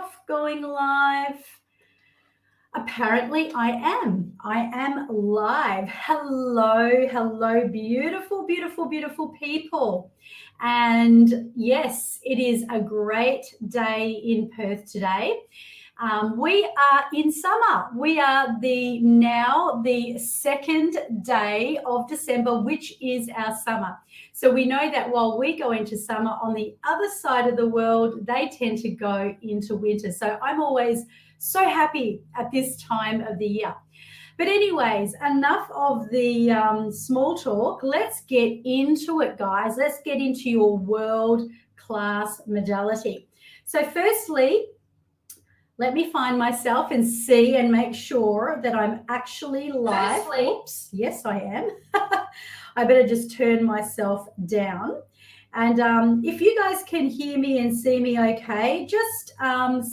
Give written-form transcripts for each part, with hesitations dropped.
off, going live? Apparently I am. I am live. Hello, beautiful, beautiful, beautiful people. And yes, it is a great day in Perth today. We are in summer. We are now the second day of December, which is our summer. So we know that while we go into summer, on the other side of the world, they tend to go into winter. So I'm always so happy at this time of the year. But anyways, enough of the small talk. Let's get into it, guys. Let's get into your world class modality. So firstly, let me find myself and see and make sure that I'm actually live. Oops, yes, I am. I better just turn myself down. And if you guys can hear me and see me okay, just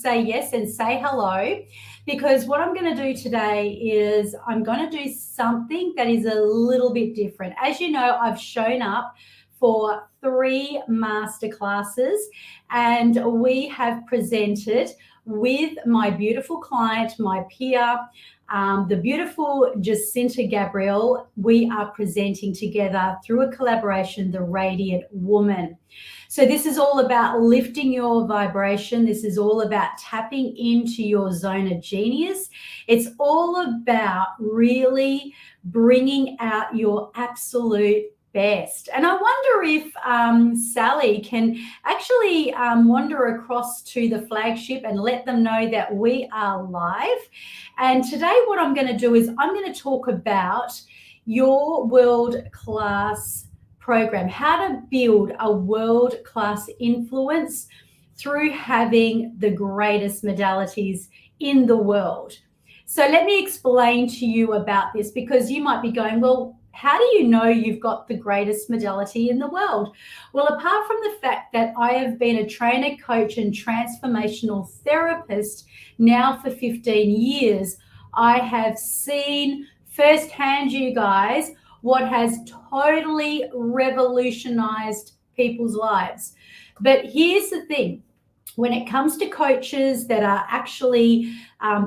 say yes and say hello, because what I'm going to do today is I'm going to do something that is a little bit different. As you know, I've shown up for 3 masterclasses and we have presented with my beautiful client, my peer, the beautiful Jacinta Gabrielle. We are presenting together through a collaboration, The Radiant Woman. So this is all about lifting your vibration. This is all about tapping into your zone of genius. It's all about really bringing out your absolute best. And I wonder if Sally can actually wander across to the flagship and let them know that we are live. And today what I'm going to do is I'm going to talk about your world class program, how to build a world class influence through having the greatest modalities in the world. So let me explain to you about this, because you might be going, well, how do you know you've got the greatest modality in the world? Well, apart from the fact that I have been a trainer, coach, and transformational therapist now for 15 years, I have seen firsthand, you guys, what has totally revolutionized people's lives. But here's the thing. When it comes to coaches that are actually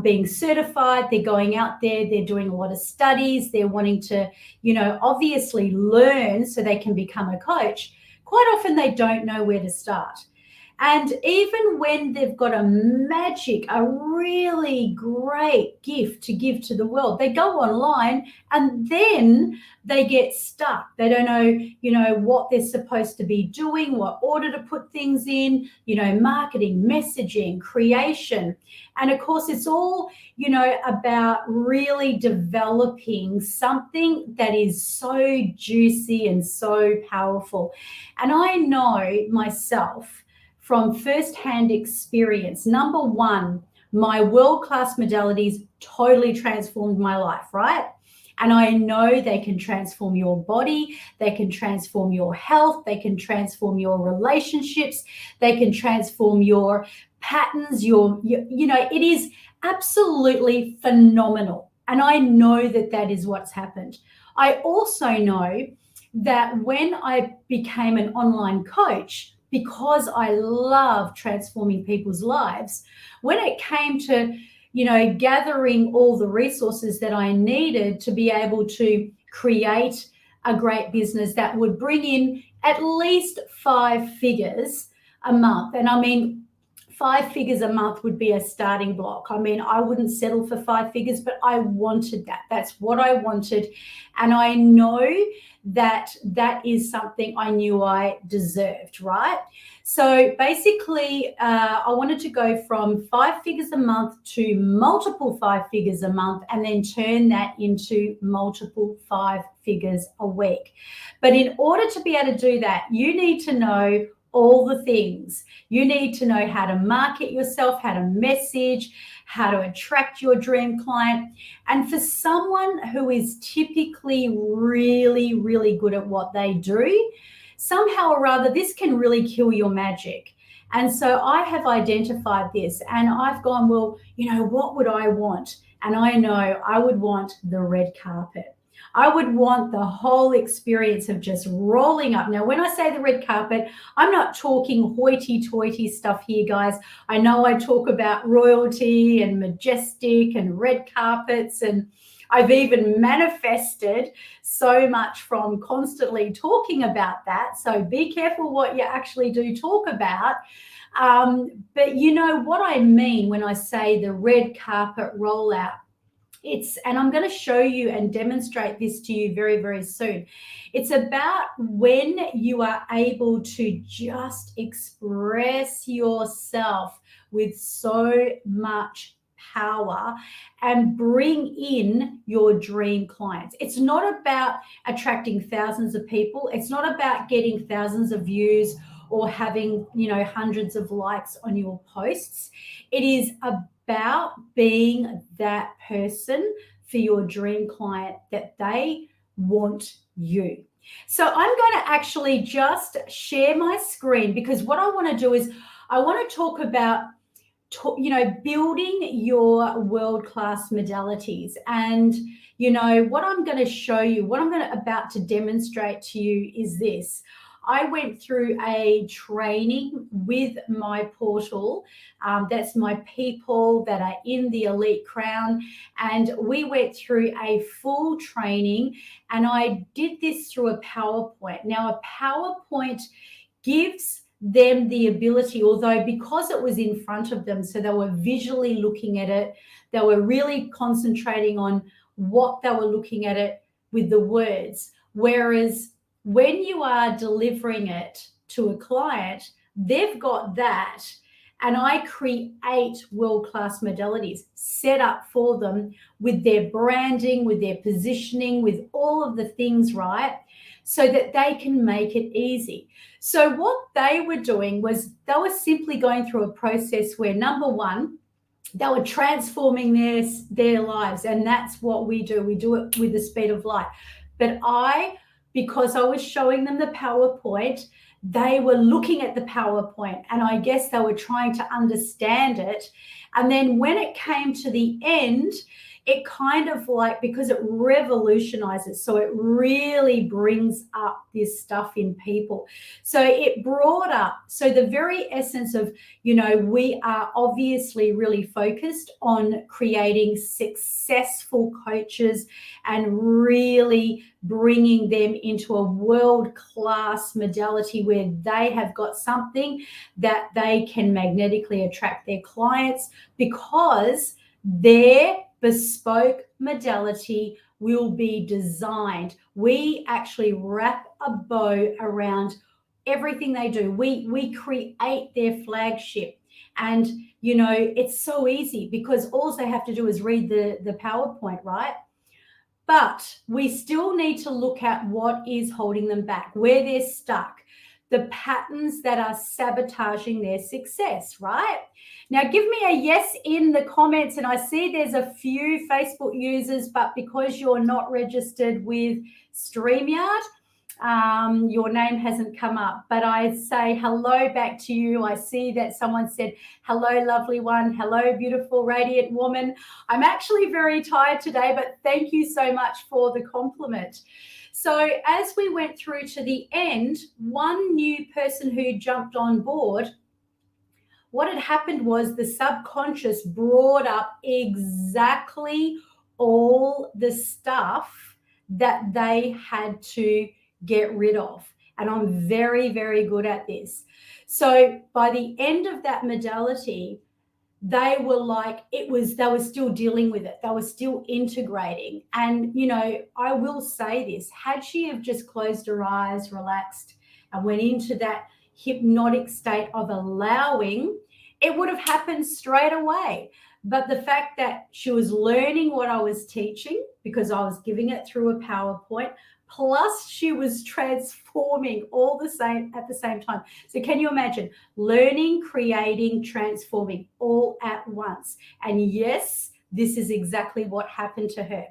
being certified, they're going out there, they're doing a lot of studies, they're wanting to, obviously learn so they can become a coach. Quite often they don't know where to start. And even when they've got a really great gift to give to the world, they go online and then they get stuck. They don't know, what they're supposed to be doing, what order to put things in, marketing, messaging, creation. And of course, it's all, about really developing something that is so juicy and so powerful. And I know myself, from firsthand experience, number one, my world-class modalities totally transformed my life, right? And I know they can transform your body, they can transform your health, they can transform your relationships, they can transform your patterns, it is absolutely phenomenal. And I know that that is what's happened. I also know that when I became an online coach, because I love transforming people's lives, when it came to, gathering all the resources that I needed to be able to create a great business that would bring in at least 5 figures a month. And I mean, 5 figures a month would be a starting block. I mean, I wouldn't settle for 5 figures, but I wanted that. That's what I wanted. And I know that that is something I knew I deserved, right? So basically, I wanted to go from 5 figures a month to multiple 5 figures a month, and then turn that into multiple 5 figures a week. But in order to be able to do that, you need to know all the things. You need to know how to market yourself, how to message, how to attract your dream client. And for someone who is typically really, really good at what they do, somehow or other, this can really kill your magic. And so I have identified this and I've gone, well, what would I want? And I know I would want the red carpet. I would want the whole experience of just rolling up. Now, when I say the red carpet, I'm not talking hoity-toity stuff here, guys. I know I talk about royalty and majestic and red carpets, and I've even manifested so much from constantly talking about that. So be careful what you actually do talk about. But you know what I mean when I say the red carpet rollout. And I'm going to show you and demonstrate this to you very, very soon. It's about when you are able to just express yourself with so much power and bring in your dream clients. It's not about attracting thousands of people. It's not about getting thousands of views or having, hundreds of likes on your posts. It is about being that person for your dream client, that they want you. So I'm going to actually just share my screen, because what I want to do is I want to talk about building your world-class modalities. And what I'm going to show you, what I'm about to demonstrate to you is this. I went through a training with my portal. That's my people that are in the Elite Crown. And we went through a full training, and I did this through a PowerPoint. Now, a PowerPoint gives them the ability, although because it was in front of them, so they were visually looking at it, they were really concentrating on what they were looking at it with the words. Whereas when you are delivering it to a client, they've got that, and I create world-class modalities set up for them with their branding, with their positioning, with all of the things, right? So that they can make it easy. So what they were doing was they were simply going through a process where, number one, they were transforming their lives. And that's what we do. We do it with the speed of light. But because I was showing them the PowerPoint, they were looking at the PowerPoint, and I guess they were trying to understand it. And then when it came to the end, it kind of because it revolutionizes, so it really brings up this stuff in people. So it brought up, so the very essence of, we are obviously really focused on creating successful coaches and really bringing them into a world-class modality where they have got something that they can magnetically attract their clients, because their bespoke modality will be designed. We actually wrap a bow around everything they do. We create their flagship. And, it's so easy, because all they have to do is read the PowerPoint, right? But we still need to look at what is holding them back, where they're stuck, the patterns that are sabotaging their success, right? Now, give me a yes in the comments. And I see there's a few Facebook users, but because you're not registered with StreamYard, your name hasn't come up. But I say hello back to you. I see that someone said, hello, lovely one. Hello, beautiful, radiant woman. I'm actually very tired today, but thank you so much for the compliment. So as we went through to the end, one new person who jumped on board, what had happened was the subconscious brought up exactly all the stuff that they had to get rid of. And I'm very, very good at this. So by the end of that modality, they were they were still dealing with it. They were still integrating. And, I will say this, had she have just closed her eyes, relaxed, and went into that hypnotic state of allowing, it would have happened straight away. But the fact that she was learning what I was teaching, because I was giving it through a PowerPoint, plus she was transforming all the same at the same time. So can you imagine learning, creating, transforming all at once? And yes, this is exactly what happened to her.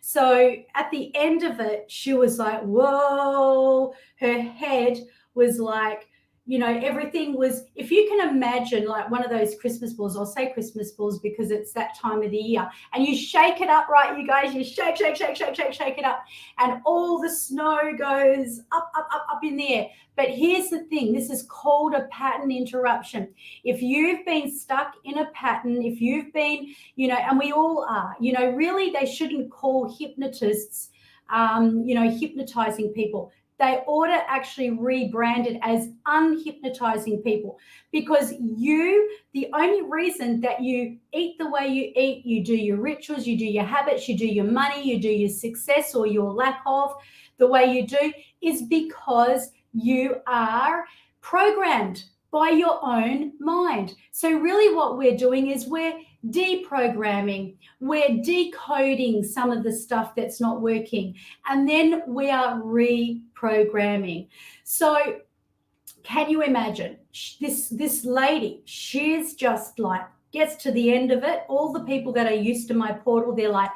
So at the end of it, she was like, whoa, her head was like, everything was, if you can imagine like one of those Christmas balls, I'll say Christmas balls because it's that time of the year, and you shake it up, right, you guys, you shake it up, and all the snow goes up in the air. But here's the thing, this is called a pattern interruption. If you've been stuck in a pattern, if you've been, and we all are, really they shouldn't call hypnotists, hypnotizing people. They ought to actually rebrand it as unhypnotizing people, because the only reason that you eat the way you eat, you do your rituals, you do your habits, you do your money, you do your success or your lack of the way you do, is because you are programmed by your own mind. So really what we're doing is we're deprogramming, we're decoding some of the stuff that's not working, and then we are reprogramming. So can you imagine this lady, she's just like, gets to the end of it. All the people that are used to my portal, they're like,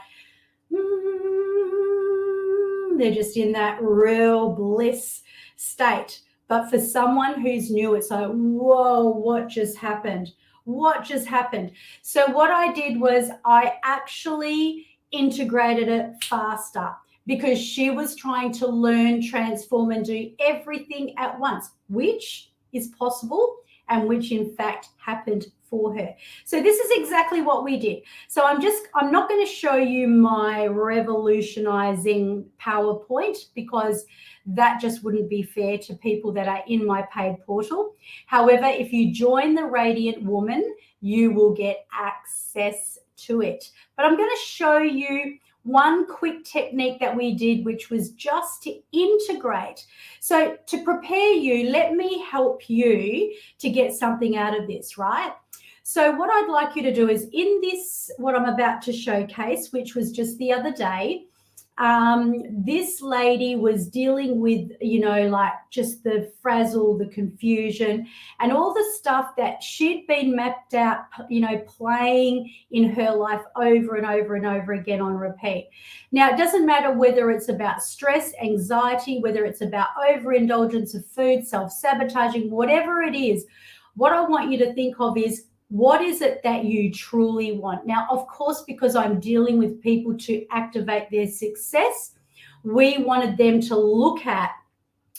they're just in that real bliss state. But for someone who's new, it's like, whoa, what just happened? What just happened? So what I did was I actually integrated it faster, because she was trying to learn, transform, and do everything at once, which is possible and which in fact happened for her. So this is exactly what we did. So I'm not going to show you my revolutionizing PowerPoint, because that just wouldn't be fair to people that are in my paid portal. However, if you join the Radiant Woman, you will get access to it. But I'm going to show you one quick technique that we did, which was just to integrate. So to prepare you, let me help you to get something out of this, right? So what I'd like you to do is, in this, what I'm about to showcase, which was just the other day, this lady was dealing with, like just the frazzle, the confusion, and all the stuff that she'd been mapped out, playing in her life over and over and over again on repeat. Now, it doesn't matter whether it's about stress, anxiety, whether it's about overindulgence of food, self-sabotaging, whatever it is, what I want you to think of is, what is it that you truly want? Now, of course, because I'm dealing with people to activate their success, we wanted them to look at,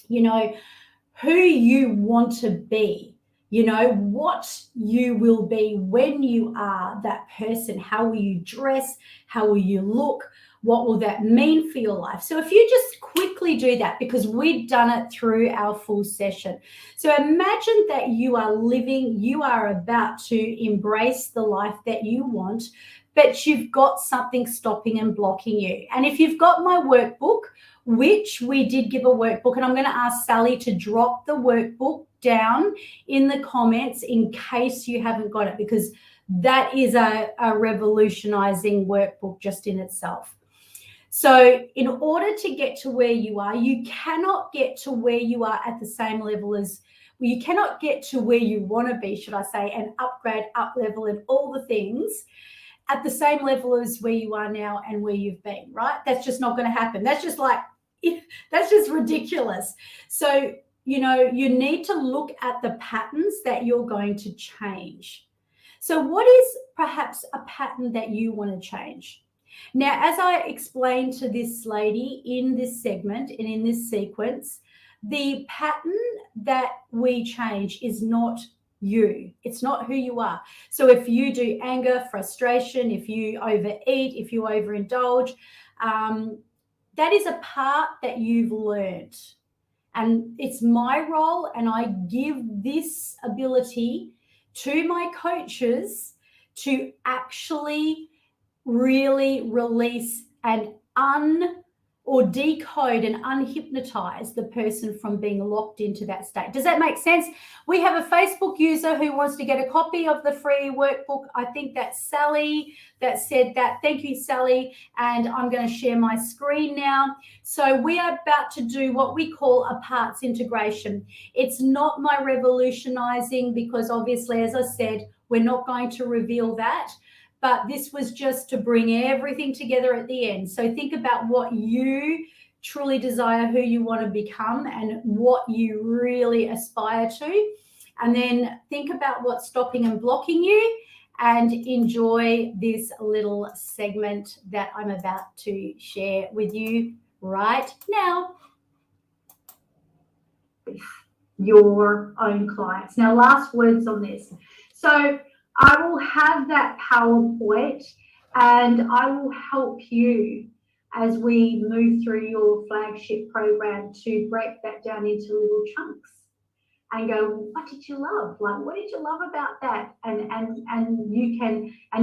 who you want to be, what you will be when you are that person. How will you dress? How will you look? What will that mean for your life? So if you just quickly do that, because we've done it through our full session. So imagine that you are about to embrace the life that you want, but you've got something stopping and blocking you. And if you've got my workbook, which we did give a workbook, and I'm going to ask Sally to drop the workbook down in the comments in case you haven't got it, because that is a revolutionizing workbook just in itself. So in order to get to where you are, you cannot get to where you are at the same level as, well, you cannot get to where you want to be, should I say, and upgrade, up level, and all the things at the same level as where you are now and where you've been, right? That's just not going to happen. That's just like, that's just ridiculous. So, you need to look at the patterns that you're going to change. So what is perhaps a pattern that you want to change? Now, as I explained to this lady in this segment and in this sequence, the pattern that we change is not you. It's not who you are. So if you do anger, frustration, if you overeat, if you overindulge, that is a part that you've learned. And it's my role, and I give this ability to my coaches to actually really release and decode and unhypnotize the person from being locked into that state. Does that make sense? We have a Facebook user who wants to get a copy of the free workbook. I think that's Sally that said that. Thank you, Sally. And I'm going to share my screen now. So we are about to do what we call a parts integration. It's not my revolutionizing, because obviously, as I said, we're not going to reveal that. But this was just to bring everything together at the end. So think about what you truly desire, who you want to become, and what you really aspire to. And then think about what's stopping and blocking you, and enjoy this little segment that I'm about to share with you right now. Your own clients. Now, last words on this. So I will have that PowerPoint and I will help you as we move through your flagship program to break that down into little chunks and go, well, what did you love? Like, what did you love about that? And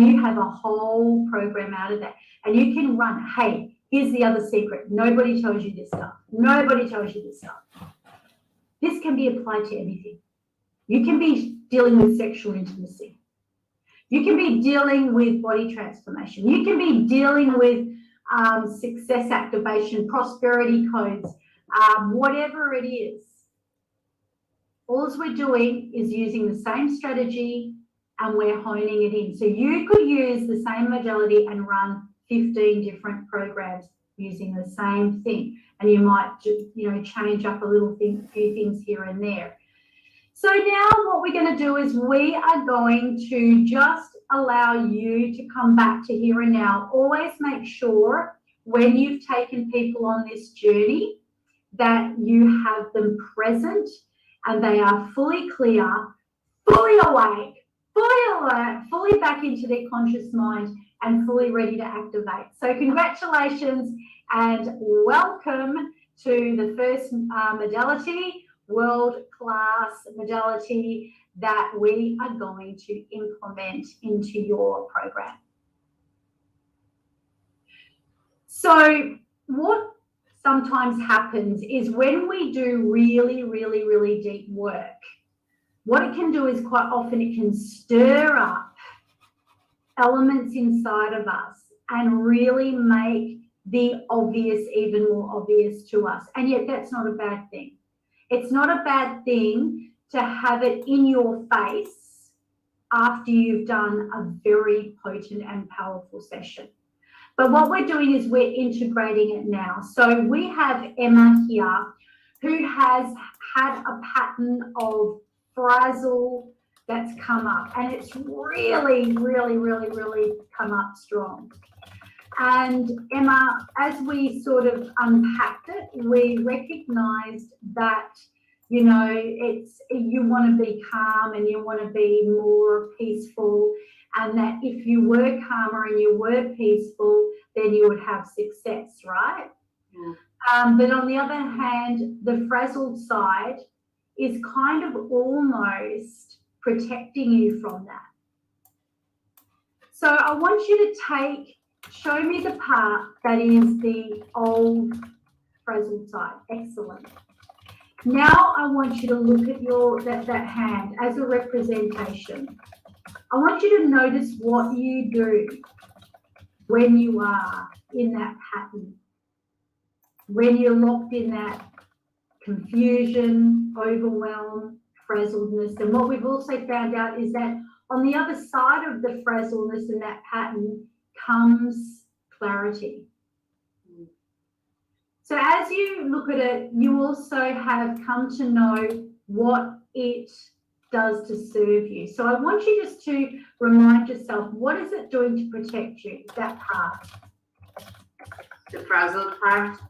you have a whole program out of that. And you can run, hey, here's the other secret. Nobody tells you this stuff. Nobody tells you this stuff. This can be applied to anything. You can be dealing with sexual intimacy. You can be dealing with body transformation. You can be dealing with success activation, prosperity codes, whatever it is. All we're doing is using the same strategy and we're honing it in. So you could use the same modality and run 15 different programs using the same thing. And you might just, change up a few things here and there. So now what we're going to do is we are going to just allow you to come back to here and now. Always make sure when you've taken people on this journey that you have them present and they are fully clear, fully awake, fully alert, fully back into their conscious mind and fully ready to activate. So congratulations and welcome to the first modality, world class modality that we are going to implement into your program. So what sometimes happens is when we do really, really, really deep work, what it can do is quite often it can stir up elements inside of us and really make the obvious even more obvious to us. And yet that's not a bad thing. It's not a bad thing to have it in your face after you've done a very potent and powerful session. But what we're doing is we're integrating it now. So we have Emma here who has had a pattern of frazzle that's come up, and it's really, really, really, really come up strong. And Emma, as we sort of unpacked it, we recognized that, you want to be calm and you want to be more peaceful, and that if you were calmer and you were peaceful, then you would have success, right? Yeah. But on the other hand, the frazzled side is kind of almost protecting you from that. So I want you to show me the part that is the old frazzled side. Excellent. Now I want you to look at that hand as a representation. I want you to notice what you do when you are in that pattern, when you're locked in that confusion, overwhelm, frazzledness. And what we've also found out is that on the other side of the frazzledness and that pattern comes clarity. So as you look at it, you also have come to know what it does to serve you. So I want you just to remind yourself, what is it doing to protect you, that part? The frazzled part?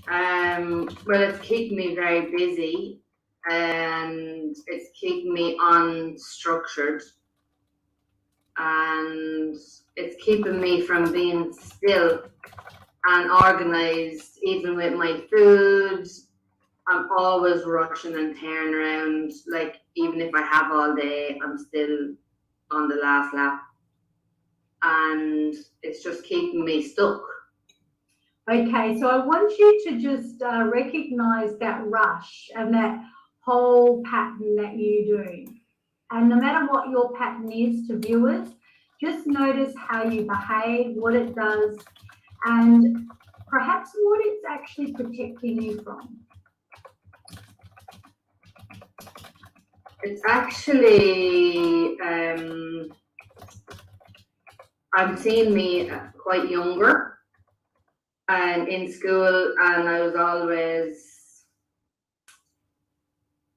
Well, it's keeping me very busy and it's keeping me unstructured, and it's keeping me from being still and organized. Even with my food, I'm always rushing and tearing around. Like, even if I have all day, I'm still on the last lap, and it's just keeping me stuck. Okay, so I want you to just recognize that rush and that whole pattern that you do. And no matter what your pattern is to viewers, just notice how you behave, what it does, and perhaps what it's actually protecting you from. It's actually, I'm seeing me quite younger, and in school, and I was always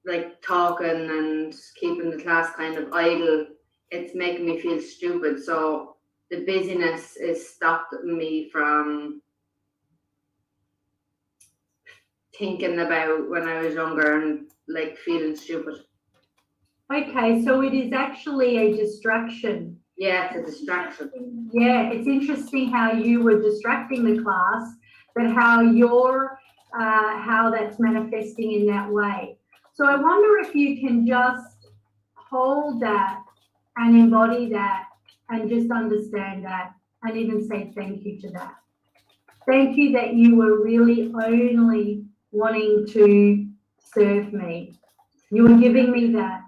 like talking and keeping the class kind of idle. It's making me feel stupid. So the busyness has stopped me from thinking about when I was younger and like feeling stupid. Okay, so it is actually a distraction. Yeah, it's a distraction. Yeah, it's interesting how you were distracting the class, but how you're how that's manifesting in that way. So I wonder if you can just hold that and embody that and just understand that and even say thank you to that. Thank you that you were really only wanting to serve me. You were giving me that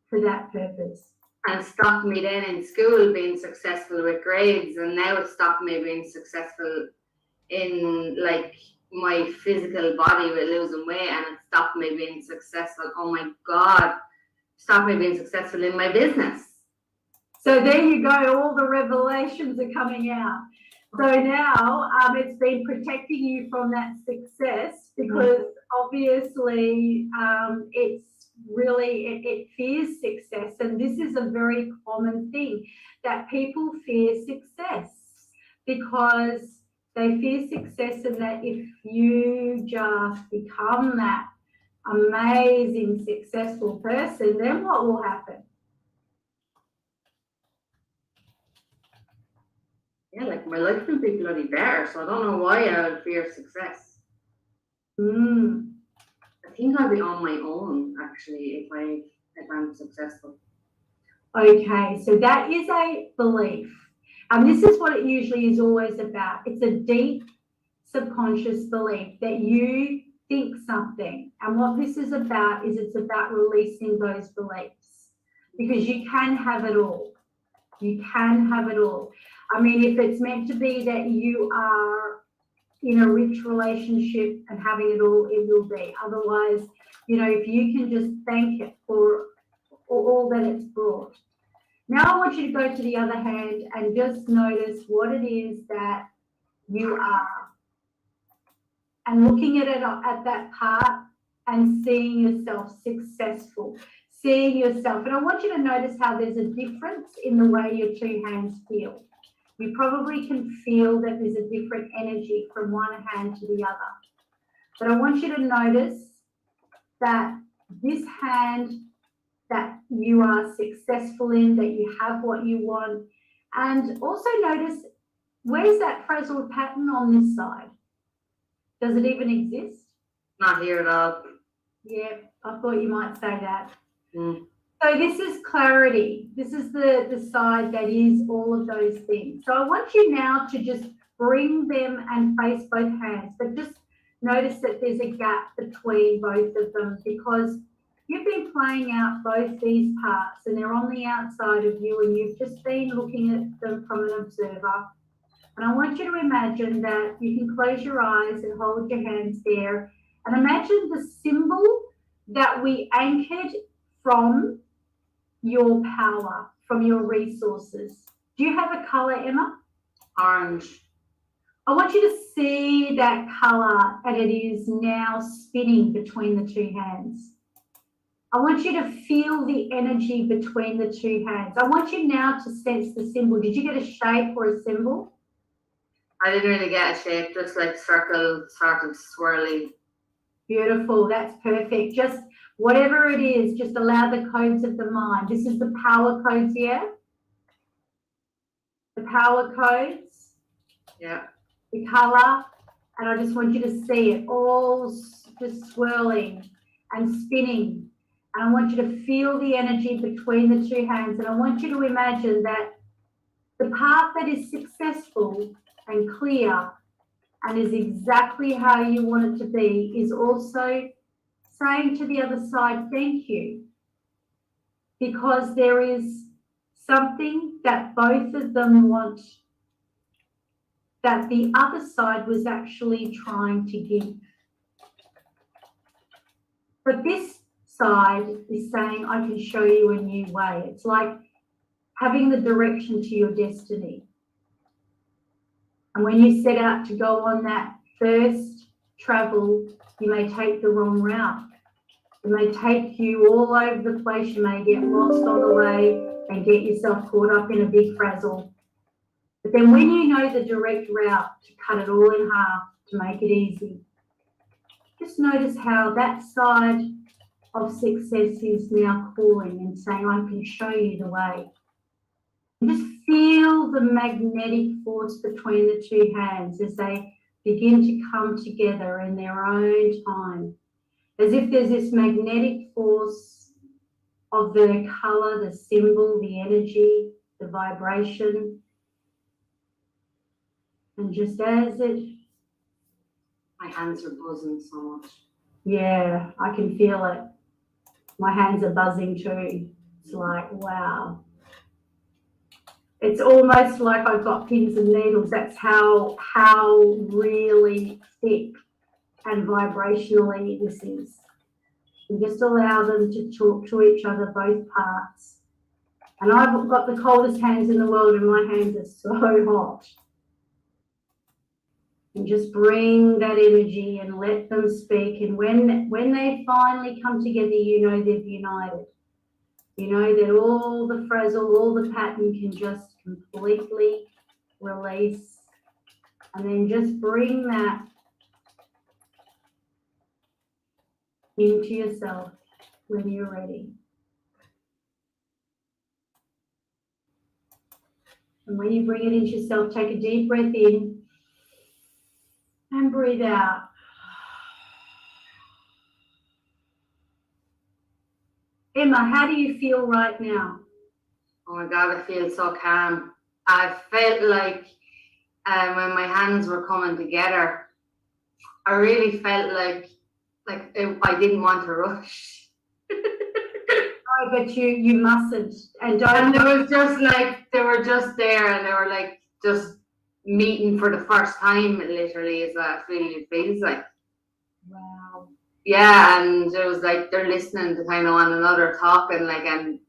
for that purpose. And stopped me then in school being successful with grades, and now it stopped me being successful in like my physical body with losing weight, and it stopped me being successful. Oh my God, stopped me being successful in my business. So there you go, all the revelations are coming out. So now it's been protecting you from that success because obviously it's really, it fears success. And this is a very common thing that people fear success because they fear success, and that if you just become that amazing, successful person, then what will happen? Yeah, like my life will be bloody better, so I don't know why I would fear success. I think I'll be on my own actually if I'm successful. Okay, so that is a belief. And this is what it usually is always about. It's a deep subconscious belief that you think something. And what this is about is it's about releasing those beliefs because you can have it all. You can have it all. I mean, if it's meant to be that you are in a rich relationship and having it all, it will be. Otherwise, you know, if you can just thank it for all that it's brought. Now I want you to go to the other hand and just notice what it is that you are. And looking at it at that part and seeing yourself successful, seeing yourself. And I want you to notice how there's a difference in the way your two hands feel. You probably can feel that there's a different energy from one hand to the other. But I want you to notice that this hand that you are successful in, that you have what you want, and also notice where's that frazzled pattern on this side? Does it even exist? Not here at all. Yeah, I thought you might say that. So this is clarity. This is the side that is all of those things. So I want you now to just bring them and face both hands, but just notice that there's a gap between both of them because you've been playing out both these parts and they're on the outside of you and you've just been looking at them from an observer. And I want you to imagine that you can close your eyes and hold your hands there and imagine the symbol that we anchored from your power, from your resources. Do you have a color, Emma? Orange. I want you to see that color and it is now spinning between the two hands. I want you to feel the energy between the two hands. I want you now to sense the symbol. Did you get a shape or a symbol? I didn't really get a shape, just like circle, sort of swirly. Beautiful, that's perfect. Just whatever it is, just allow the codes of the mind. This is the power codes here. The power codes. Yeah. The color. And I just want you to see it all just swirling and spinning. And I want you to feel the energy between the two hands. And I want you to imagine that the path that is successful and clear and is exactly how you want it to be is also saying to the other side, thank you. Because there is something that both of them want that the other side was actually trying to give. But this side is saying, I can show you a new way. It's like having the direction to your destiny. And when you set out to go on that first travel, you may take the wrong route. It may take you all over the place. You may get lost on the way and get yourself caught up in a big frazzle. But then when you know the direct route to cut it all in half, to make it easy, just notice how that side of success is now calling and saying, I can show you the way. And just feel the magnetic force between the two hands as they begin to come together in their own time. As if there's this magnetic force of the color, the symbol, the energy, the vibration. And just as it... My hands are buzzing so much. Yeah, I can feel it. My hands are buzzing too. It's like, wow. It's almost like I've got pins and needles. That's how really thick and vibrationally this is. And just allow them to talk to each other, both parts. And I've got the coldest hands in the world and my hands are so hot. And just bring that energy and let them speak. And when they finally come together, you know they've united. You know that all the frazzle, all the pattern can just completely release. And then just bring that into yourself when you're ready. And when you bring it into yourself, take a deep breath in and breathe out. Emma, how do you feel right now? Oh my God, I feel so calm. I felt like when my hands were coming together, I really felt like I didn't want to rush. Oh, but you mustn't. And it was just like they were just there and they were like just meeting for the first time, literally, is what it feels like. Wow. Yeah, and it was like they're listening to kind of one another talking, like, and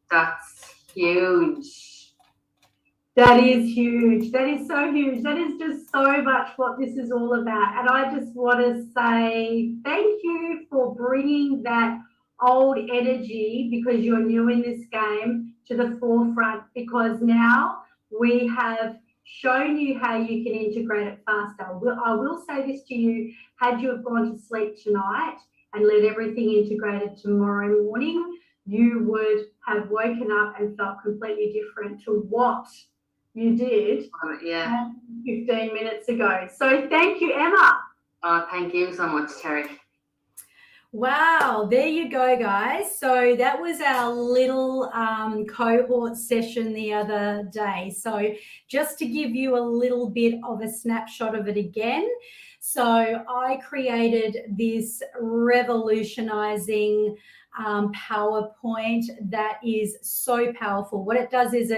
that's huge. That is huge. That is so huge. That is just so much what this is all about. And I just want to say thank you for bringing that old energy, because you're new in this game, to the forefront, because now we have shown you how you can integrate it faster. I will say this to you, had you have gone to sleep tonight and let everything integrated tomorrow morning, you would have woken up and felt completely different to what you did 15 minutes ago. So thank you, Emma. Oh, thank you so much, Terry. Wow, there you go, guys. So that was our little cohort session the other day. So just to give you a little bit of a snapshot of it again. So I created this revolutionizing PowerPoint that is so powerful. What it does is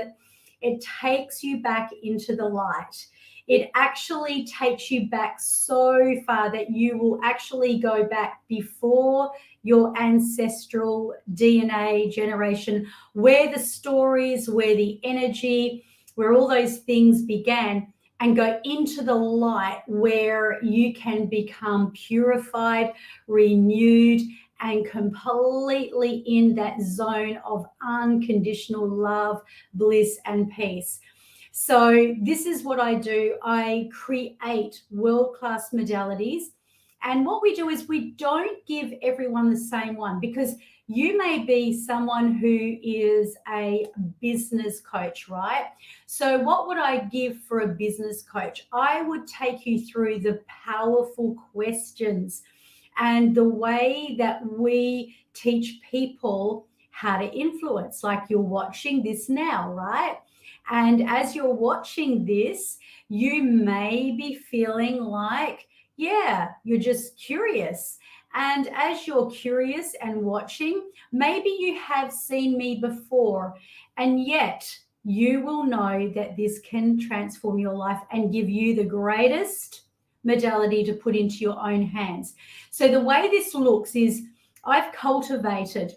it takes you back into the light. It actually takes you back so far that you will actually go back before your ancestral DNA generation, where the stories, where the energy, where all those things began, and go into the light where you can become purified, renewed, and completely in that zone of unconditional love, bliss, and peace. So this is what I do. I create world-class modalities. And what we do is we don't give everyone the same one, because you may be someone who is a business coach, right? So what would I give for a business coach? I would take you through the powerful questions and the way that we teach people how to influence, like you're watching this now, right? And as you're watching this, you may be feeling like, yeah, you're just curious. And as you're curious and watching, maybe you have seen me before, and yet you will know that this can transform your life and give you the greatest modality to put into your own hands. So the way this looks is I've cultivated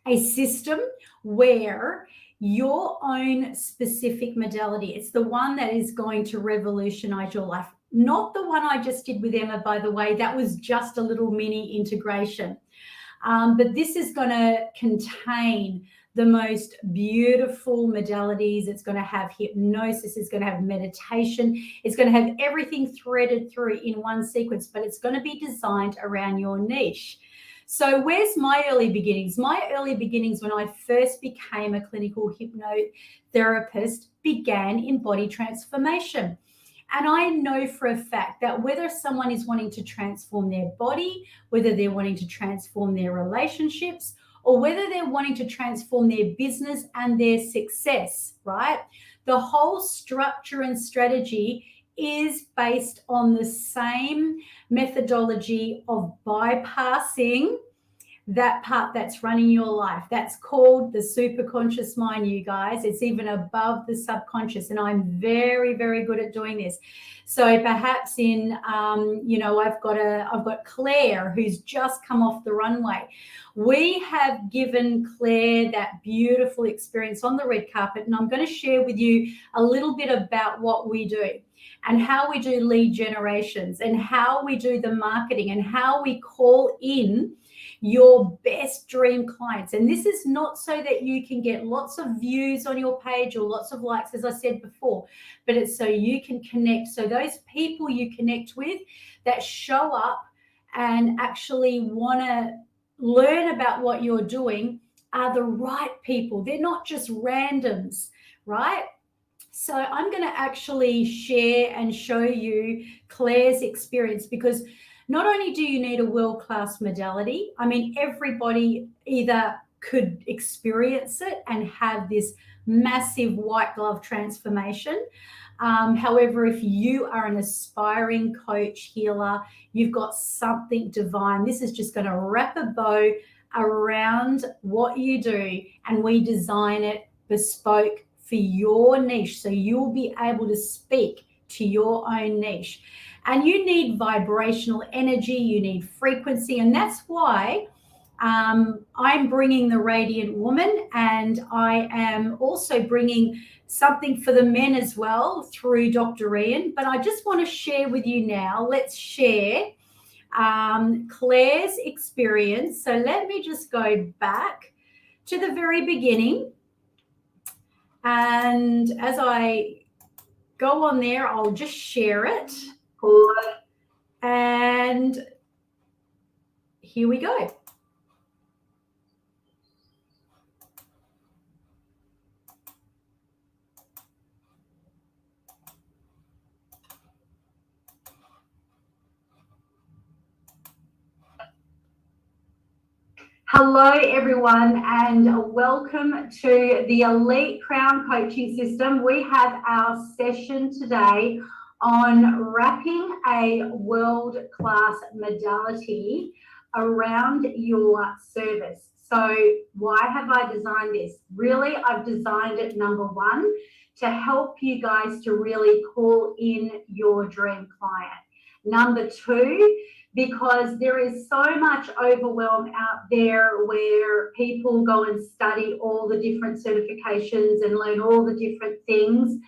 a system where your own specific modality, it's the one that is going to revolutionize your life. not the one I just did with Emma, by the way. That was just a little mini integration. But this is going to contain the most beautiful modalities. It's going to have hypnosis. It's going to have meditation. It's going to have everything threaded through in one sequence, but it's going to be designed around your niche. So where's my early beginnings? My early beginnings when I first became a clinical hypnotherapist began in body transformation. And I know for a fact that whether someone is wanting to transform their body, whether they're wanting to transform their relationships, or whether they're wanting to transform their business and their success, right? The whole structure and strategy is based on the same methodology of bypassing that part that's running your life. That's called the superconscious mind, you guys. It's even above the subconscious, and I'm very, very good at doing this. So perhaps in, I've got Claire who's just come off the runway. We have given Claire that beautiful experience on the red carpet, and I'm going to share with you a little bit about what we do and how we do lead generations and how we do the marketing and how we call in your best dream clients. And this is not so that you can get lots of views on your page or lots of likes, as I said before, but it's so you can connect. So those people you connect with that show up and actually want to learn about what you're doing are the right people. They're not just randoms, right? So I'm going to actually share and show you Claire's experience, because not only do you need a world-class modality, I mean, everybody either could experience it and have this massive white glove transformation. However, if you are an aspiring coach, healer, you've got something divine. This is just going to wrap a bow around what you do, and we design it bespoke for your niche. So you'll be able to speak to your own niche. And you need vibrational energy, you need frequency, and that's why I'm bringing the Radiant Woman, and I am also bringing something for the men as well through Dr. Ian. But I just want to share with you now, let's share Claire's experience. So let me just go back to the very beginning. And as I go on there, I'll just share it. And here we go. Hello, everyone, and welcome to the Elite Crown Coaching System. We have our session today on wrapping a world-class modality around your service. So why have I designed this? Really, I've designed it, number one, to help you guys to really call in your dream client. Number two, because there is so much overwhelm out there where people go and study all the different certifications and learn all the different things.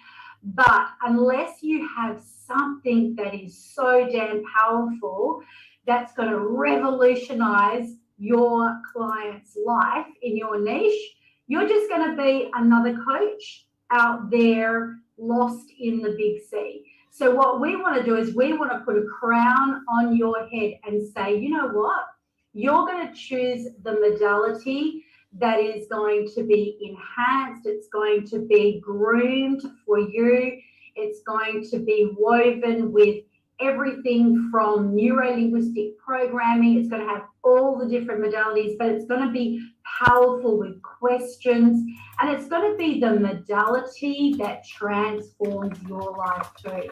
But unless you have something that is so damn powerful, that's going to revolutionize your client's life in your niche, you're just going to be another coach out there lost in the big sea. So what we want to do is we want to put a crown on your head and say, you know what? You're going to choose the modality that is going to be enhanced. It's going to be groomed for you. It's going to be woven with everything from neuro-linguistic programming. It's going to have all the different modalities, but it's going to be powerful with questions, and it's going to be the modality that transforms your life too,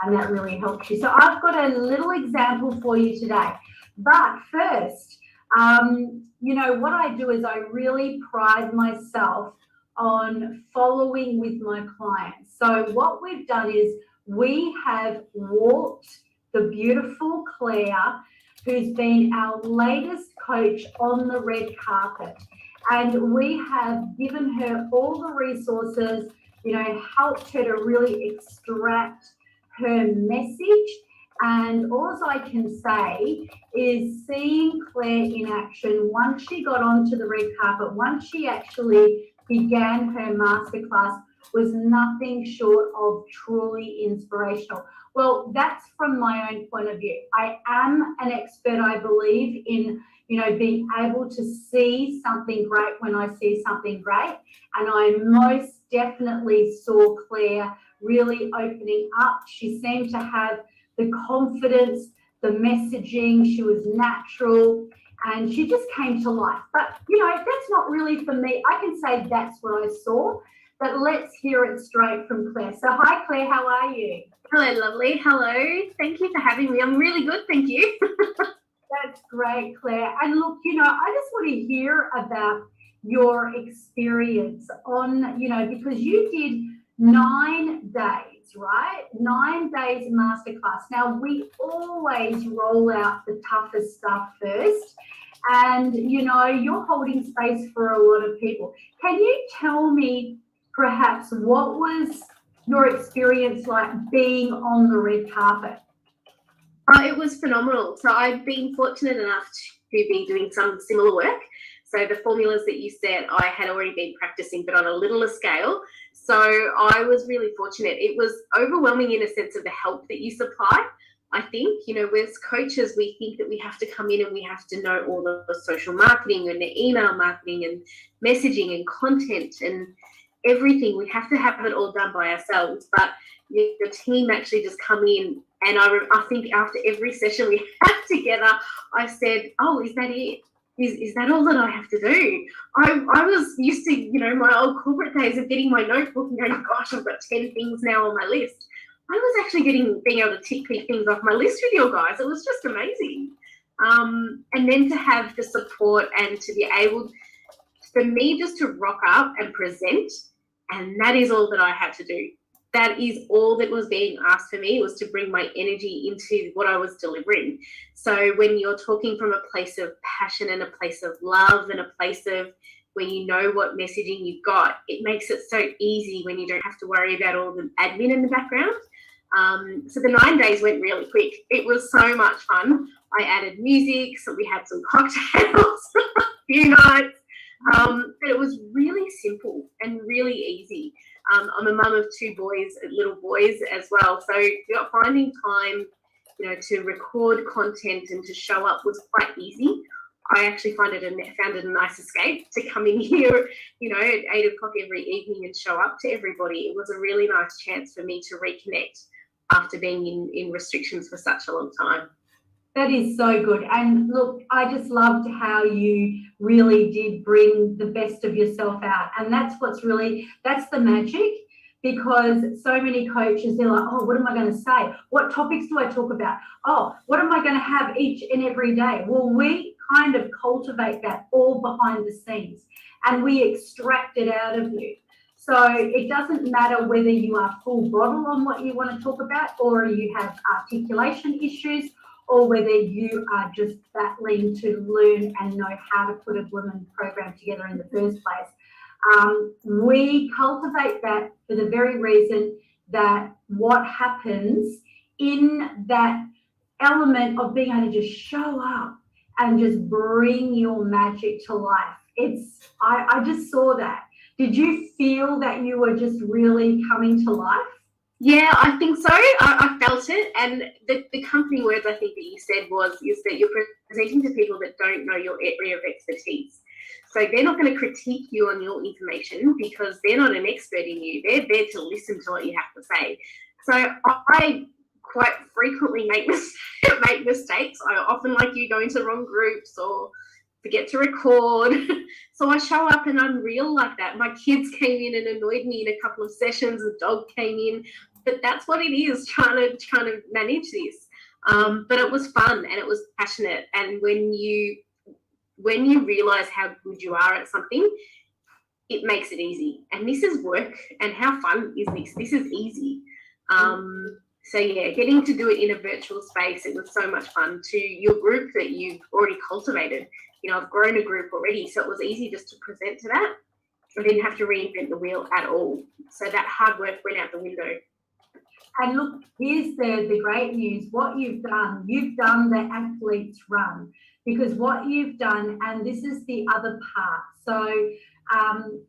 and that really helps you. So I've got a little example for you today, but first, what I do is I really pride myself on following with my clients. So what we've done is we have walked the beautiful Claire, who's been our latest coach on the red carpet. And we have given her all the resources, helped her to really extract her message. And all I can say is seeing Claire in action once she got onto the red carpet, once she actually began her masterclass, was nothing short of truly inspirational. Well, that's from my own point of view. I am an expert, I believe, in being able to see something great when I see something great. And I most definitely saw Claire really opening up. She seemed to have the confidence, the messaging, she was natural, and she just came to life. But, that's not really for me. I can say that's what I saw, but let's hear it straight from Claire. So hi, Claire, how are you? Hello, lovely. Hello. Thank you for having me. I'm really good, thank you. That's great, Claire. And look, I just want to hear about your experience on, because you did 9 days, right? 9 days masterclass. Now, we always roll out the toughest stuff first. And, you're holding space for a lot of people. Can you tell me perhaps what was your experience like being on the red carpet? It was phenomenal. So I've been fortunate enough to be doing some similar work. So the formulas that you said, I had already been practicing, but on a littler scale. So I was really fortunate. It was overwhelming in a sense of the help that you supply. I think, as coaches, we think that we have to come in and we have to know all the social marketing and the email marketing and messaging and content and everything. We have to have it all done by ourselves. But the team actually just come in. And I think after every session we had together, I said, oh, is that it? Is that all that I have to do? I was used to, my old corporate days of getting my notebook and going, gosh, I've got 10 things now on my list. I was actually being able to tick things off my list with you guys. It was just amazing. And then to have the support and to be able, for me, just to rock up and present, and that is all that I had to do. That is all that was being asked for me, was to bring my energy into what I was delivering. So when you're talking from a place of passion and a place of love and a place of when you know what messaging you've got, it makes it so easy when you don't have to worry about all the admin in the background. So the 9 days went really quick. It was so much fun. I added music, so we had some cocktails, a few nights. But it was really simple and really easy. I'm a mum of 2 boys, little boys as well. So finding time, to record content and to show up was quite easy. I actually found it a nice escape to come in here, at 8 o'clock every evening and show up to everybody. It was a really nice chance for me to reconnect after being in restrictions for such a long time. That is so good. And look, I just loved how you really did bring the best of yourself out. And that's the magic, because so many coaches, they're like, oh, what am I going to say? What topics do I talk about? Oh, what am I going to have each and every day? Well, we kind of cultivate that all behind the scenes and we extract it out of you. So it doesn't matter whether you are full bottle on what you want to talk about, or you have articulation issues, or whether you are just battling to learn and know how to put a blooming program together in the first place. We cultivate that for the very reason that what happens in that element of being able to just show up and just bring your magic to life. I just saw that. Did you feel that you were just really coming to life? Yeah, I think so. I felt it. And the company words I think that you said is that you're presenting to people that don't know your area of expertise. So they're not going to critique you on your information because they're not an expert in you. They're there to listen to what you have to say. So I quite frequently make mistakes. I often, like you, go into wrong groups or forget to record. So I show up and I'm real like that. My kids came in and annoyed me in a couple of sessions. The dog came in. But that's what it is, trying to manage this. But it was fun and it was passionate. And when you realize how good you are at something, it makes it easy. And this is work. And how fun is this? This is easy. So yeah, getting to do it in a virtual space, it was so much fun. To your group that you've already cultivated, I've grown a group already, so it was easy just to present to that. I didn't have to reinvent the wheel at all. So that hard work went out the window. And look, here's the great news. What you've done the athlete's run, because what you've done, and this is the other part. So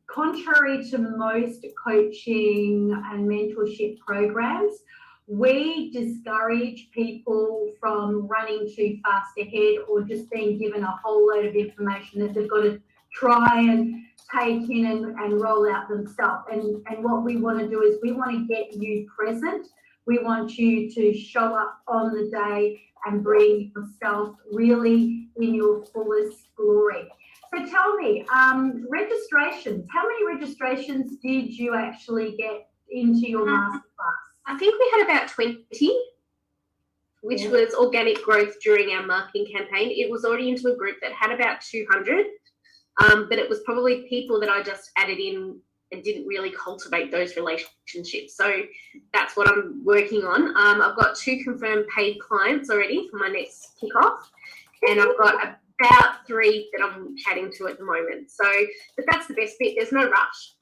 contrary to most coaching and mentorship programs, we discourage people from running too fast ahead or just being given a whole load of information that they've got to try and take in and roll out themselves. And what we want to do is we want to get you present. We want you to show up on the day and bring yourself really in your fullest glory. So tell me, registrations, how many registrations did you actually get into your masterclass? I think we had about 20, which was organic growth during our marketing campaign. It was already into a group that had about 200, but it was probably people that I just added in and didn't really cultivate those relationships. So that's what I'm working on. I've got 2 confirmed paid clients already for my next kickoff, and I've got about 3 that I'm chatting to at the moment. So, but that's the best bit. There's no rush.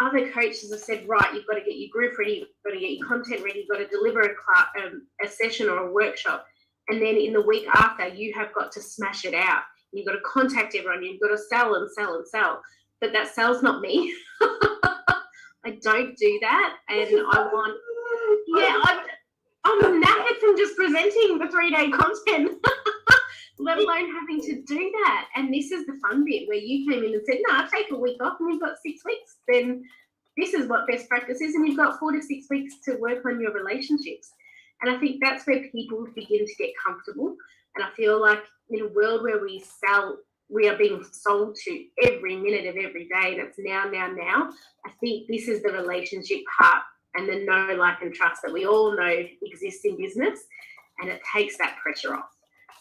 Other coaches have said, right, you've got to get your group ready, you've got to get your content ready, you've got to deliver a session or a workshop. And then in the week after, you have got to smash it out. You've got to contact everyone. You've got to sell and sell and sell. But that sells not me. I don't do that. And I'm knackered from just presenting the 3-day content, let alone having to do that. And this is the fun bit where you came in and said, no, take a week off and we've got 6 weeks. Then this is what best practice is. And you've got 4 to 6 weeks to work on your relationships. And I think that's where people begin to get comfortable. And I feel like in a world where we are being sold to every minute of every day, and it's now. I think this is the relationship part and the know, like, and trust that we all know exists in business, and it takes that pressure off.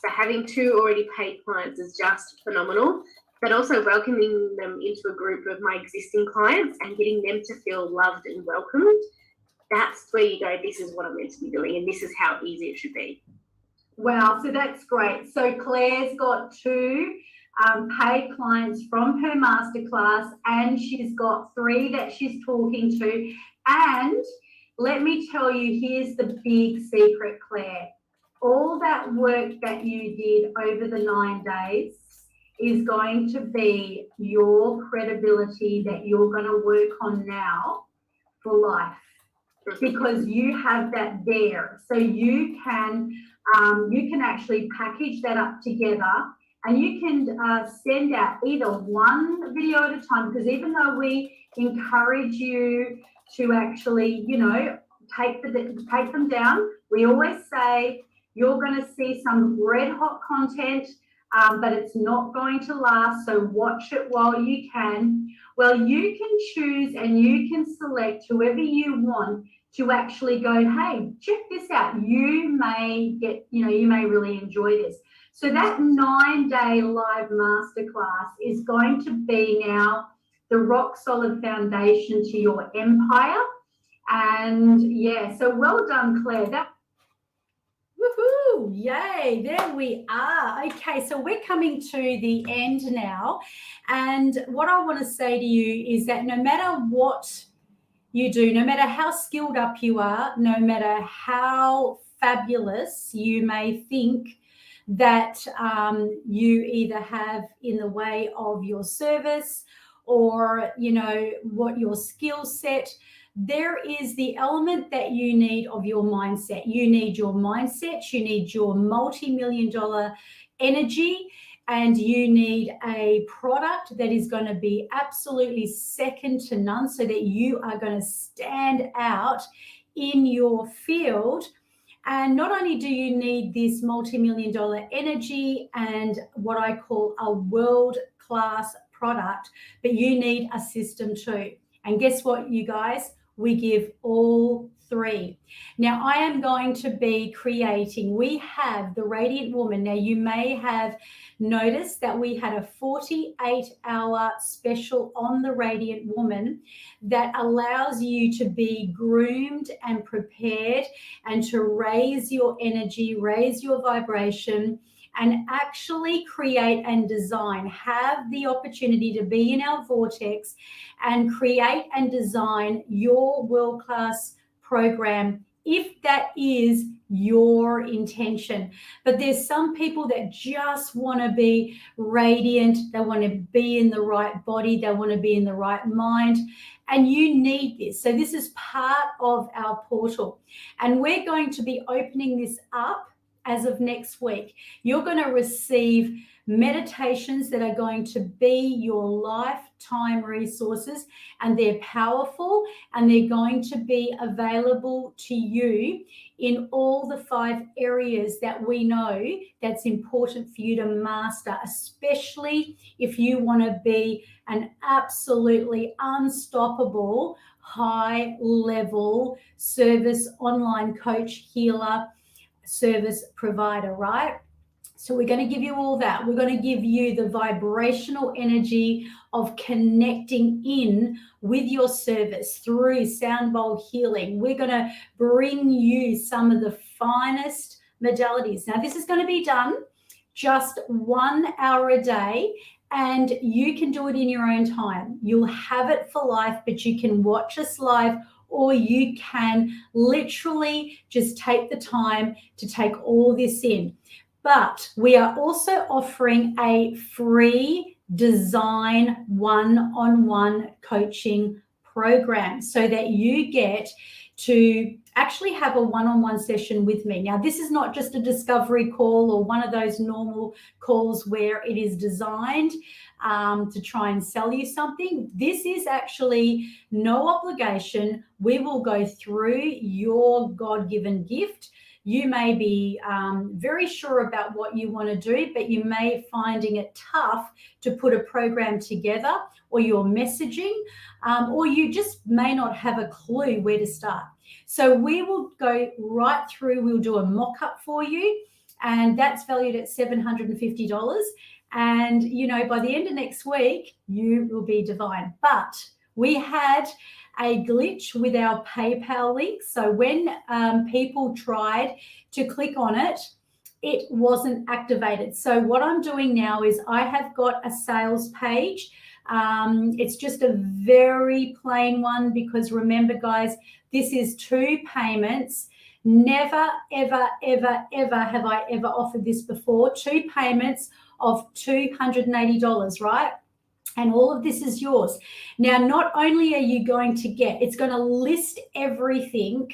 So having 2 already paid clients is just phenomenal, but also welcoming them into a group of my existing clients and getting them to feel loved and welcomed. That's where you go, this is what I'm meant to be doing, and this is how easy it should be. Wow, so that's great. So Claire's got 2 paid clients from her masterclass, and she's got 3 that she's talking to. And let me tell you, here's the big secret, Claire. All that work that you did over the 9 days is going to be your credibility that you're going to work on now for life, because you have that there. So you can actually package that up together, and you can send out either one video at a time, because even though we encourage you to actually, take them down, we always say you're going to see some red hot content, but it's not going to last, so watch it while you can. Well, you can choose and you can select whoever you want to actually go, hey, check this out. You may really enjoy this. So that 9-day live masterclass is going to be now the rock solid foundation to your empire. And yeah, so well done, Claire. Woohoo! Yay! There we are. Okay, so we're coming to the end now. And what I want to say to you is that no matter what you do, no matter how skilled up you are, no matter how fabulous you may think that you either have in the way of your service or, what your skill set, there is the element that you need of your mindset. You need your mindset, you need your multi-million-dollar energy, and you need a product that is going to be absolutely second to none, so that you are going to stand out in your field. And not only do you need this multi-million-dollar energy and what I call a world-class product, but you need a system too. And guess what, you guys? We give all 3. Now, I am going to be creating, we have the Radiant Woman. Now, you may have noticed that we had a 48-hour special on the Radiant Woman that allows you to be groomed and prepared and to raise your energy, raise your vibration, and actually create and design, have the opportunity to be in our vortex and create and design your world-class program, if that is your intention. But there's some people that just want to be radiant, they want to be in the right body, they want to be in the right mind, and you need this. So this is part of our portal, and we're going to be opening this up as of next week. You're going to receive meditations that are going to be your lifetime resources, and they're powerful, and they're going to be available to you in all the 5 areas that we know that's important for you to master, especially if you want to be an absolutely unstoppable high level service online coach, healer, service provider, right? So we're going to give you all that. We're going to give you the vibrational energy of connecting in with your service through sound bowl healing. We're going to bring you some of the finest modalities. Now, this is going to be done just 1 hour a day, and you can do it in your own time. You'll have it for life, but you can watch us live, or you can literally just take the time to take all this in. But we are also offering a free design one-on-one coaching program so that you get to actually have a one-on-one session with me. Now, this is not just a discovery call or one of those normal calls where it is designed to try and sell you something. This is actually no obligation. We will go through your God-given gift. You may be very sure about what you want to do, but you may finding it tough to put a program together, or your messaging, or you just may not have a clue where to start. So we will go right through. We'll do a mock-up for you, and that's valued at $750. And, you know, by the end of next week, you will be divine. But we had a glitch with our PayPal link. So when people tried to click on it, it wasn't activated. So what I'm doing now is I have got a sales page. It's just a very plain one, because remember, guys, this is 2 payments. Never, ever, ever, ever have I ever offered this before. 2 payments of $280, right? And all of this is yours. Now, not only are you going to get, it's going to list everything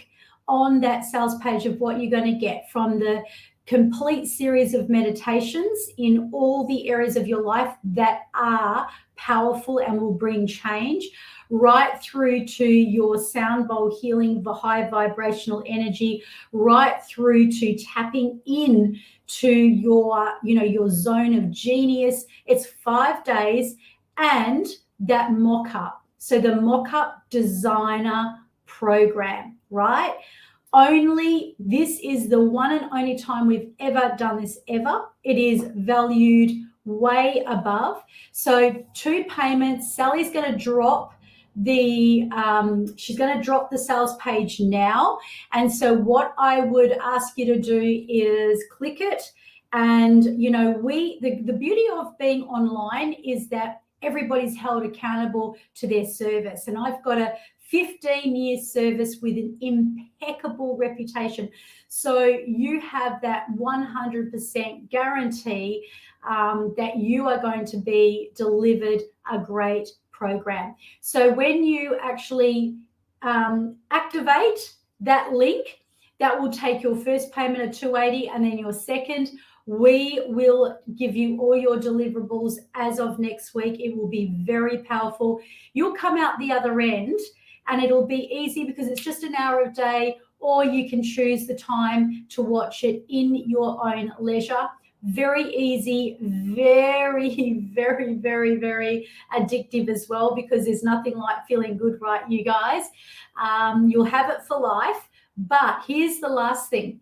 on that sales page of what you're going to get, from the complete series of meditations in all the areas of your life that are powerful and will bring change, right through to your sound bowl healing, the high vibrational energy, right through to tapping in to your, you know, your zone of genius. It's 5 days. And that mock-up. So the mock-up designer program, right? Only this is the one and only time we've ever done this ever. It is valued way above. So 2 payments. Sally's going to drop the she's going to drop the sales page now. And so what I would ask you to do is click it. And, you know, the beauty of being online is that everybody's held accountable to their service. And I've got a 15-year service with an impeccable reputation. So you have that 100% guarantee that you are going to be delivered a great program. So when you actually activate that link, that will take your first payment of $280, and then your second. We will give you all your deliverables as of next week. It will be very powerful. You'll come out the other end, and it'll be easy because it's just an hour a day, or you can choose the time to watch it in your own leisure. Very easy, very, very, very, very addictive as well, because there's nothing like feeling good, right, you guys? You'll have it for life. But here's the last thing.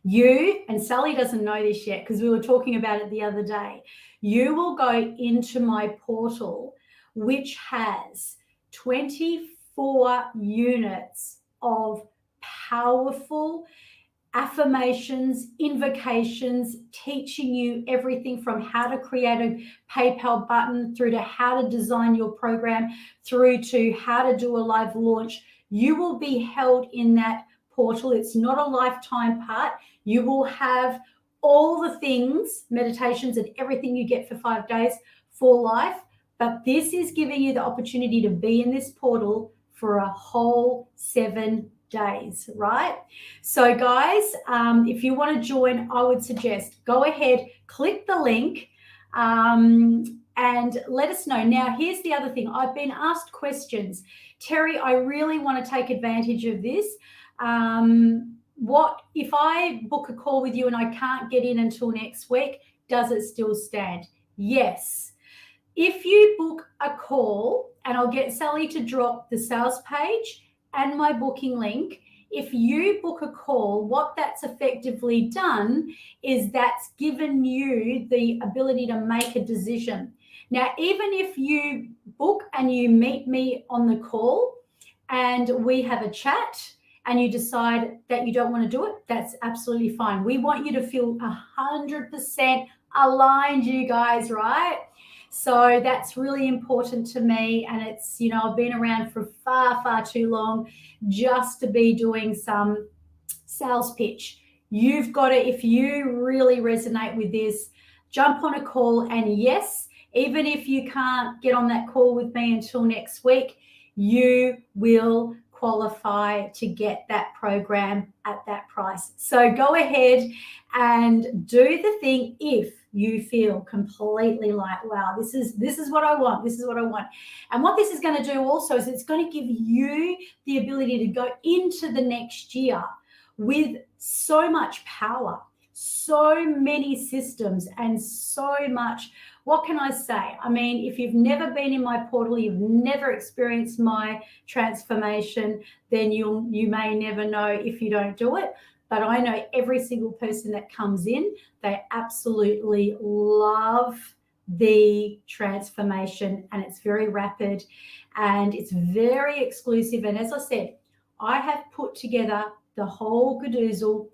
You, and Sally doesn't know this yet because we were talking about it the other day, you will go into my portal, which has 24 units of powerful affirmations, invocations, teaching you everything from how to create a PayPal button through to how to design your program, through to how to do a live launch. You will be held in that portal. It's not a lifetime part. You will have all the things, meditations and everything you get for 5 days for life. But this is giving you the opportunity to be in this portal for a whole 7 days, right? So guys, if you want to join, I would suggest go ahead, click the link, and let us know. Now, here's the other thing. I've been asked questions. Terry, I really want to take advantage of this. What if I book a call with you and I can't get in until next week? Does it still stand? Yes. If you book a call, and I'll get Sally to drop the sales page and my booking link. If you book a call, what that's effectively done is that's given you the ability to make a decision. Now, even if you book and you meet me on the call and we have a chat and you decide that you don't want to do it, that's absolutely fine. We want you to feel 100% aligned, you guys, right? So that's really important to me. And it's, you know, I've been around for far, far too long just to be doing some sales pitch. You've got to, if you really resonate with this, jump on a call. And yes, even if you can't get on that call with me until next week, you will qualify to get that program at that price. So go ahead and do the thing if you feel completely like, wow, this is what I want. This is what I want. And what this is going to do also is it's going to give you the ability to go into the next year with so much power, so many systems, and so much. What can I say? I mean, if you've never been in my portal, you've never experienced my transformation, then you may never know if you don't do it. But I know every single person that comes in, they absolutely love the transformation, and it's very rapid and it's very exclusive. And as I said, I have put together the whole cadoozle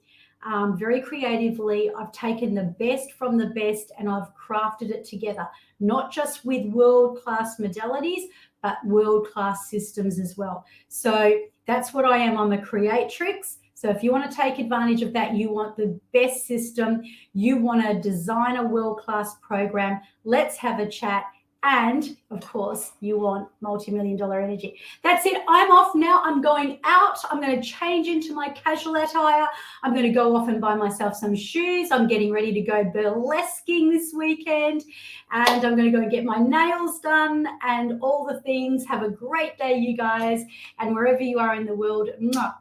very creatively. I've taken the best from the best and I've crafted it together, not just with world-class modalities, but world-class systems as well. So that's what I am. I'm a creatrix. So if you want to take advantage of that, you want the best system, you want to design a world-class program, let's have a chat. And of course, you want multi-million-dollar energy. That's it. I'm off now. I'm going out. I'm going to change into my casual attire. I'm going to go off and buy myself some shoes. I'm getting ready to go burlesquing this weekend. And I'm going to go and get my nails done and all the things. Have a great day, you guys. And wherever you are in the world,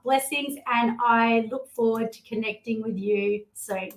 blessings. And I look forward to connecting with you soon.